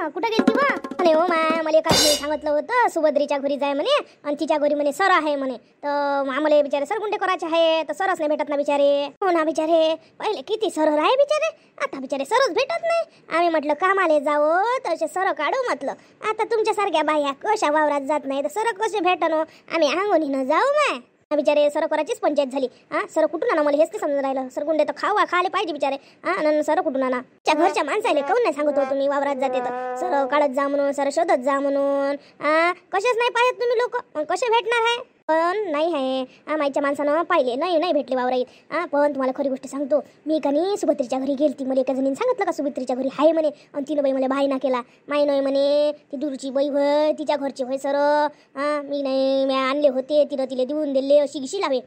कुठं गेलती वा? म्हणे हो माय, मला एका सांगितलं होतं सुभद्रीच्या घरी जाय म्हणे, आणि तिच्या घरी म्हणे सर आहे म्हणे, तर आम्हाला बिचारे सरगुंडे करायचे आहे, तर सरच नाही भेटत ना बिचारे. हो ना बिचारे, पहिले किती सरळ आहे बिचारे, आता बिचारे सरच भेटत नाही. आम्ही म्हटलं कामाले जावं तसे सर काढू म्हटलं. आता तुमच्यासारख्या बाया कशा वावरात जात नाही तर सर कसे भेटनो, आम्ही अंगोनीनं जाऊ माय. बिचारे सर करायचीच पंचायत झाली. सर कुठून आणा, मला हेच नाही समजून राहिलं. सरगुंडे तर खाले पाहिजे बिचारे. सर कुठून आणा? त्या घरच्या माणसाले काऊन नाही सांगत हो तुम्ही वावरात जाते तर सर काढत जा म्हणून, सर शोधत जा म्हणून. कशाच नाही पाहिजेत तुम्ही लोक, कसे भेटणार आहे? पण नाही आहे माईच्या माणसानं पाहिले नाही भेटले वावराई. पण तुम्हाला खरी गोष्ट सांगतो, मी कनी सुभद्रीच्या घरी गेलती. मला एका जणीने सांगितलं का सुभद्रीच्या घरी आहे म्हणे, आणि तिनं बाई मला बायना केला. माई नाही म्हणे, ती दूरची बाई होय, तिच्या घरची होय सर. मी नाही, मी आणले होते, तिनं तिला देऊन दिले अशी गिशी लावे.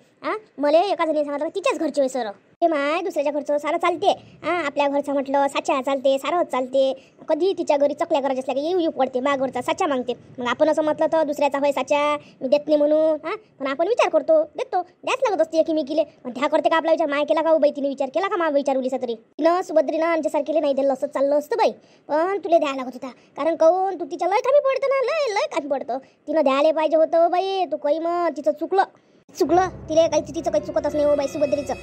मला एका जणीने सांगितलं तिच्याच घरची होय सर. ते माय दुसऱ्याच्या घरचं सारं चालते, आपल्या घरचं म्हटलं साच्या चालते, सारंच चालते. कधी तिच्या घरी चकल्या करायच्या असल्या की येऊ पडते, मागवरचा साच्या मागते. मग आपण असं म्हटलं तर दुसऱ्याचा होय साच्या मी देत नाही म्हणून. पण आपण विचार करतो, देतो, द्याच लागत असते की मी केले. पण त्या करते का आपला विचार? माय केला का हो बाई, तिने विचार केला का? मा विचारलीसा तरी तिनं सुभद्रीनं आमच्यासारखेले नाही दिलं असं चाललं असतं बाई. पण तुला द्यायला लागत होता, कारण काऊन तू तिच्या लय कमी पडतं ना, लय कमी पडतं. तिनं द्यायला पाहिजे होतं बाई. तू काही मग तिचं चुकलं तिला काही तिचं काही चुकतच नाही हो बाई सुभद्रीचं.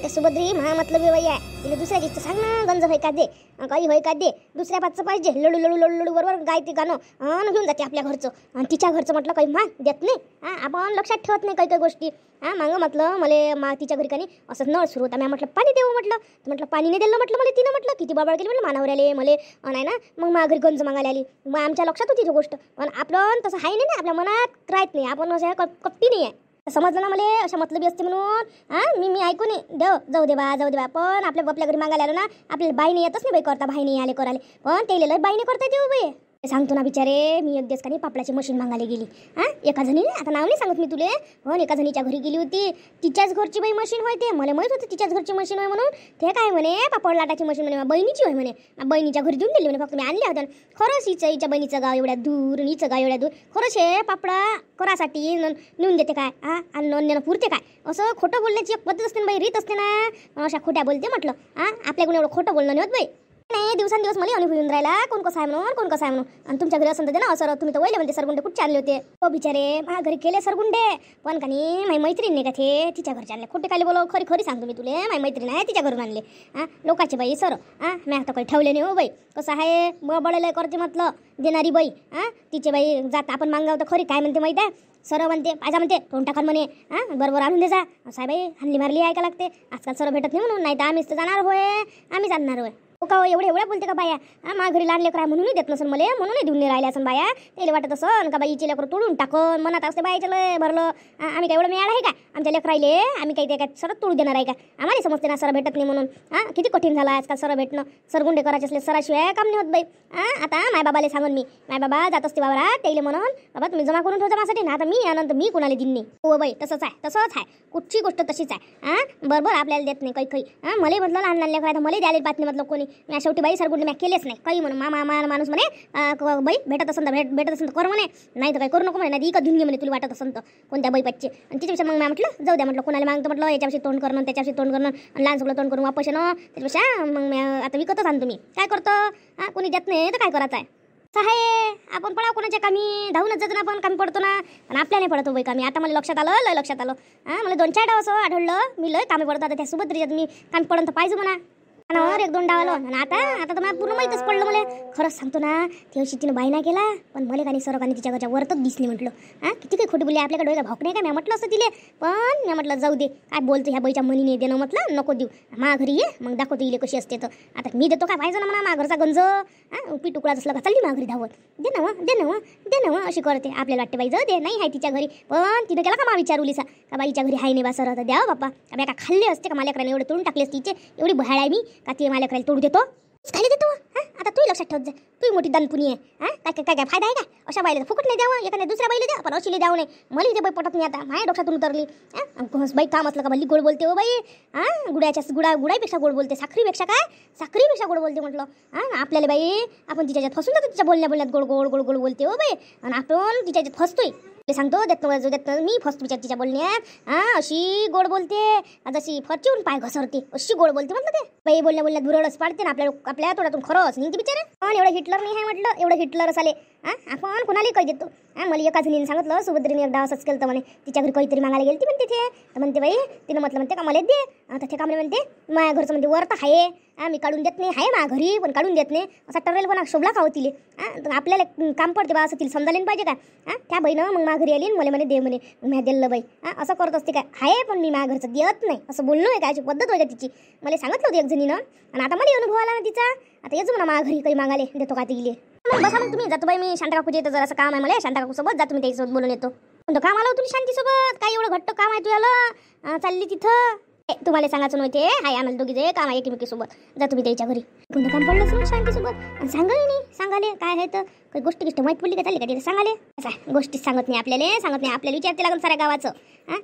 त्या सुभद्री महामतलबी बाई आहे. तिला दुसऱ्याची सांग ना, गंज होय का दे, काही होय का दे, दुसऱ्या पाचचं पाहिजे. लडू लडू लडू लडू बरोबर गायते गाणं घेऊन जाते आपल्या घरचं, आणि तिच्या घरचं म्हटलं काही देत नाही. आपण लक्षात ठेवत नाही काही गोष्टी. मागं म्हटलं मला तिच्या घरी काही असंच नळ सुरू होता. मी म्हटलं पाणी देऊ म्हटलं पाणी नाही दिलं म्हटलं. मला तिनं म्हटलं किती बाबळ केली म्हटलं, मानावर आले मला नाही ना. मग माझ्या घरी गंज मागायला आली. मग आमच्या लक्षात होती ती गोष्ट, पण आपलं तसं आहे नाही ना, आपल्या मनात राहत नाही. आपण असं कपटी नाही आहे, समजलं ना मला. अशा मतलबी असते म्हणून मी ऐकू नये जाऊ दे बा. पण आपल्या घरी मागायला आलो ना, आपल्याला बाई नाही येतच नाही बाई करता, बाई नाही आले करायला. पण ते लय बाई नाही करता येते हो बाई. सांगतो ना बिचारे, मी एक दिवस काही पापडाची मशीन मागायला गेली. एका जणीने, आता नाव नाही सांगत मी तुले, पण एका जणीच्या घरी गेली होती. तिच्याच घरची बाई मशीन होय. ते मला माहित होतं तिच्याच घरची मशीन होय म्हणून. ते काय म्हणे पापड लाटाची मशीन म्हणे बहिणीची होय म्हणे. बहिणीच्या घरी देऊन दिली म्हणे, फक्त मी आणल्या होत्या. खरंच हिच्या बहिणीचं गाव एवढ्या दूर, हिचं गाव एवढ्या दूर. खरंच हे पापडा करासाठी नेऊन देते काय? आणि नोंदण्यानं पुरते काय? असं खोटं बोलण्याची एक पद्धत असते ना बाई, रीत असते ना. अशा खोट्या बोलते म्हटलं. आपल्याकडून एवढं खोटं बोलणं नाही होत बाई. नाही, दिवसांदिवस मला अनुभव येऊन राहिला कोण कसं आहे म्हणून. आणि तुमच्या घरी असं ना सर, तुम्ही तर वहिले म्हणते सरगुंडे कुठे आणले होते हो बिचारे. माझ्या घरी केले सरगुंडे, पण का नाही माझी मैत्रीण नाही का ते तिच्या घरचे आणले. खोटे काय बोलव, खरी सांगतो मी तुले, माझी मैत्रीण आहे तिच्या घरून आणले. लोकांचे बाई सर, मी आता काही ठेवले नाही हो बाई. कसं आहे बळलय करते म्हटलं देणारी बाई. तिचे बाई जात आपण मागाव तर खरी काय म्हणते माहिती आहे, सर म्हणते पाहिजा म्हणते तोंड टाकन म्हणे. बरोबर आणून दे जा. असं आहे बाई, हल्ली मारली ऐका लागते. आजकाल सर भेटत नाही म्हणून, नाही तर आम्हीच तर जाणार होय, आम्ही जाणार होय. का एवढ्या बोलते का बाया? माझ्या घरी लहान लेकर आहे म्हणूनही देत नसन मला, म्हणूनही देऊन नाही राहिले असं बाया. त्याला वाटत असं का बाईचे लेकर तोडून टाकन, मनात असते बाईचं लय भरलं. आम्ही काय एवढं मिळालं आहे का आमच्या लेकर राहिले? आम्ही काही ते काय सर तोडू देणार आहे का? आम्हाला समजते ना सर भेटत नाही म्हणून. किती कठीण झालं आजकाल सर भेटणं. सरगुंडे करायचे असले सराशिवाय काम नाही होत बाई. आता माय बाबाला सांगून मी, माय बाबा जात असते वावरात, त्याला म्हणून बाबा तुम्ही जमा करून ठेवता माझ्यासाठी ना. आता मी यानंतर मी कुणाला दिन नाही हो बाई. तसंच आहे कुठची गोष्ट तशीच आहे. बरोबर आपल्याला देत नाही काही. मला म्हटलं लहान लेकर आहे तर मला द्यायला पाहत नाही म्हटलं कोणी. मी शेवटी बाई सरगुंडे मी केलेच नाही काही म्हणून. माणूस म्हणे बाई भेटत असेल तर कर म्हणे, नाही तर काही करू नको म्हणे, नाही इकत घेऊन घे म्हणे तुला वाटत असेल तर कोणत्या बाई पाचचे. आणि तिच्यापेक्षा मग मी म्हटलं जाऊ द्या म्हटलं, कोणाला मागतो म्हटलं याच्याशी तोंड करणं त्याच्याशी तोंड करणं, आणि लहान सगळं तोंड करून वापस येणं. त्याच्यापेक्षा मग मी आता विकतच आणतो. मी काय करतो, कोणी देत नाही तर काय करायचं आहे. आहे आपण पडा कोणाच्या कामी धावूनच जातो ना, आपण कमी पडतो ना. पण आपल्या नाही पडतो बाई कामी. आता मला लक्षात आलं. मला 2-4 डाव असं आढळलं मी लय कामी पडतो. आता त्या सुभद्रीच्यात मी कामी पडून तर पाहिजे म्हणा. आणि 1-2 डावलं. आणि आता तर मला पूर्ण माहीतच पडलं. मला खरंच सांगतो ना, तेवशी तिनं बाई नाही केला, पण मला काही सरकाने तिच्या घरच्या वरतच दिसली म्हटलं. किती काही खोटी बोलली आपल्याकडे का भावक नाही का? मी म्हटलं असं तिले, पण मी म्हटलं जाऊ दे काय बोलतो ह्या बाईच्या मनी नाही देणं म्हटलं, नको देऊ. माझ्या घरी ये मग दाखवतो इले कशी असते. तर आता मी देतो काय पाहिजे ना म्हणा. माझ्या घरचा गंज पीठ तुकडा असला का चालली माझ्या घरी धावत, दे ना अशी करते. आपल्याला वाटते बाई जाऊ दे, नाही आहे तिच्या घरी. पण तिनं केला का मा विचारूलीसा का बाईच्या घरी आहे नाही बा सर, तर द्या बाप्पा. मी का खाल्ले असते का माल्याकडे एवढे तोडून टाकले असते तिचे, एवढी भयाळ आहे मी का ते माल्याकडे तोडू देतो, खाली देतो. आता तू लक्षात ठेवत जा, तू मोठी दानपुनी आहे. काय फायदा आहे का? अशा बाईला फुकट नाही द्यावं, एखाद्या दुसऱ्या बाईला द्या, पण अशी द्यावं नाही. मला इथे बाई पटत नाही. आता माझ्या डोक्यातून उतरली. बाई काम असलं का भल्ली गोड बोलते हो बाई. गुडापेक्षा गोड बोलते, साखरीपेक्षा गोड बोलते म्हटलं. आपल्याला बाई आपण तिच्यात फसून जातो, तिच्या बोलण्यात गोड बोलते हो बाई. आणि आपण तिच्यात फसतोय. ते सांगतो देत मी फर्स्ट विचार तिच्या बोलण्यात अशी गोड बोलते जशी फॉर्च्यून पाय घसरते अशी गोड बोलते म्हटलं ते बाई बोलल्या धुरळच पाडते ना आपल्या तोंडातून खरंच निघते बिचारे. पण एवढं हिटलर नाही आहे म्हटलं एवढं हिटलर आले आपण कोणालाही काही देतो. मला एका जणीने सांगितलं सुभद्रीने एकदा असंच केलं तर म्हणे तिच्या घरी काहीतरी मागायला गेली म्हणते ते तर म्हणते बाई तिनं म्हटलं म्हणते का मला दे आता ते कामले म्हणते माझ्या घरचं म्हणते वर तर आहे मी काढून देत नाही आहे माझ्या घरी पण काढून देत नाही असा टरेल पण शोभला का होतील आपल्याला काम पडते बा असं तिला समजायला पाहिजे का त्या बाईनं मग माझ्या घरी आली मला म्हणे दे म्हणे मी दिलं बाई असं करत असते काय आहे पण मी माझ्या घरचं देत नाही असं बोलणं आहे काय पद्धत होती तिची मला सांगितलं होती एक जणीनं आणि आता मला अनुभव आला ना तिचा आता येतो म्हणा माझ्या घरी काही मागाले देतो का तिले मग बसा मग तुम्ही जातो बाई मी शांता काकूच्या इथं जरासं काम आहे मला शांता काकूसोबत जातो मी त्याच्यासोबत बोलून येतो. कोणतं काम आलं तुम्ही शांतीसोबत काय एवढं घट्ट काम आहे तुला चालली तिथं तुम्हाला सांगायचं नव्हते हाय आम्हाला दोघी जे काम आहे एकमेकीसोबत जा तुम्ही त्याच्या घरी कोणतं काम पडलंच मग शांतीसोबत सांगाले नाही सांगाले काय आहे तर काही गोष्ट माहीत पडली का चालली का तिथे सांगाले असं गोष्टीच सांगत आपल्याला विचारते लागून साऱ्या गावाचं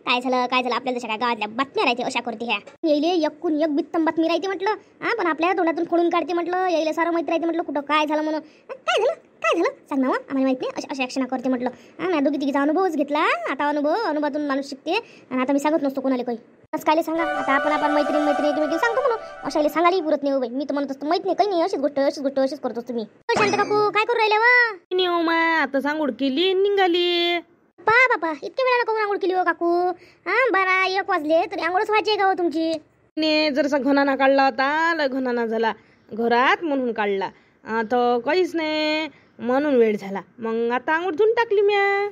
काय झालं आपल्याला जशा काय गावातल्या बातम्या राहते अशा करते ह्या येईले एकूण एक बित्तम बातमी राहते म्हटलं पण आपल्या तोंडातून फोडून काढते म्हटलं येईले सारं माहिती राहते म्हटलं कुठं काय झालं म्हणून काय झालं सांग ना आम्हाला माहित नाही अशा ॲक्शना करते म्हटलं मी दोघी तिघीचा अनुभवच घेतला आता अनुभवातून माणूस शिकते आणि आता मी सांगत नसतो कोणाला काही असं काय सांगा आता आपण मैत्रीण एकमेकीला सांगतो म्हणून अशाला सांगायला पुरत नाही बाई मी तर म्हणत असतो माहित नाही काही नाही अशीच गोष्ट करत असतो मी. शांत काकू काय करू राहिले वा आता सांगोड केली निघाली बापा इतक्या वेळाला काहून आंघोळ केली हो काकू 12-1 वाजले तरी आंघोळच व्हायची का हो तुमची जरासा घनाना काढला होता लय घनाना झाला घरात म्हणून काढला आता काहीच नाही म्हणून वेळ झाला मग आता आंघोळ धुवून टाकली म्या.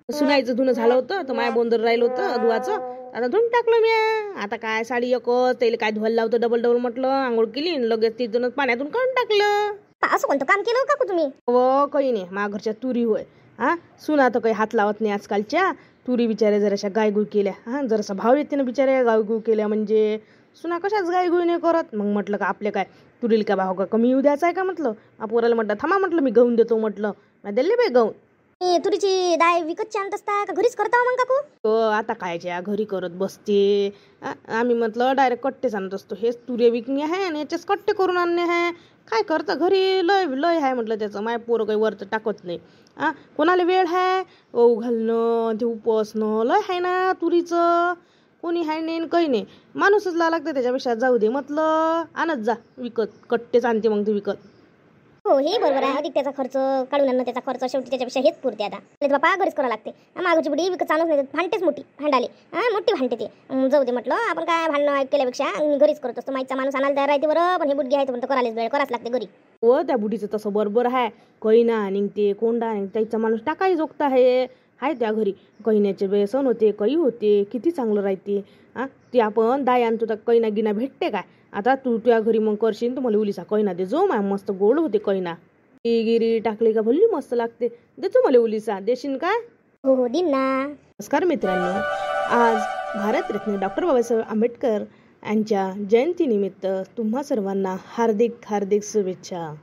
सुनायचं धुणं झालं होतं तर माया बोंदर राहिलं होतं धुवाचं आता धुवून टाकलं म्या. आता काय साडी एकच त्याला काय धुवायला लावतं डबल म्हटलं आंघोळ केली लगेच तिथूनच पाण्यातून काढून टाकलं. असं कोणतं काम केलं काकू तुम्ही हो काही नाही माझ्या घरच्या तुरी होय सुना तर काही हात लावत नाही आजकालच्या तुरी बिचारे जराशा गायगुळ केल्या जरासा भाव येते ना बिचारे गायगुळ केल्या म्हणजे सुना कशाच गायगुळ नाही करत. मग म्हटलं का आपले काय तुरीला काय भाव का कमी येऊ द्यायचा आहे का म्हटलं पोराला म्हटलं थांबा म्हटलं मी गहून देतो म्हटलं मी दिले बाई गहून. तुरीची डाळ विकतची आणत असता का घरीच करता मग काकू आता कायच्या घरी करत बसते आम्ही म्हटलं डायरेक्ट कट्टेच आणत असतो हेच तुरे विकणे आहे आणि याचेच कट्टे करून आणणे आहे काय करतं घरी लय आहे म्हटलं त्याचं माय पोरं काही वरतं टाकत नाही कोणाला वेळ आहे घालणं ते उपसणं लय आहे ना तुरीचं कोणी हाय नाही काही नाही माणूसच ला लागते त्याच्यापेक्षा जाऊ दे म्हटलं आणत जा विकत कट्टेच आणते मग ते विकत. हो हे बरोबर आहे अधिक त्याचा खर्च काढून आणणं त्याचा खर्च शेवटी त्याच्यापेक्षा हेच पुरते आता बापा घरीच करावं लागते मागची बुडी विकत चालूच नाही भांडतेच भांडाले मोठी भांडते ते जाऊ दे म्हटलं आपण काय भांडणं केल्यापेक्षा मी घरीच करत असतो माईचा माणूस आणायला तयार राहते बरं पण हे बुडगी आहे तर करायलाच वेळ करावंच लागते घरी. हो त्या बुडीचं तसं बरोबर आहे कैना निघते कोंडा त्याचा माणूस टाकाही जोगत आहे त्या घरी कैन्याचे बेसन होते काही होते किती चांगलं राहते ते आपण दाय आणतो तर कैना गिना भेटते काय आता तू तुझ्या घरी मग करशील तर मला उलिसा कैना दे जो माय मस्त गोड होते कैना गिरी टाकली का भल्ली मस्त लागते देतो मला उलिसा देशील काय. हो दिन ना. नमस्कार मित्रांनो आज भारतरत्न डॉक्टर बाबासाहेब आंबेडकर यांच्या जयंतीनिमित्त तुम्हा सर्वांना हार्दिक शुभेच्छा.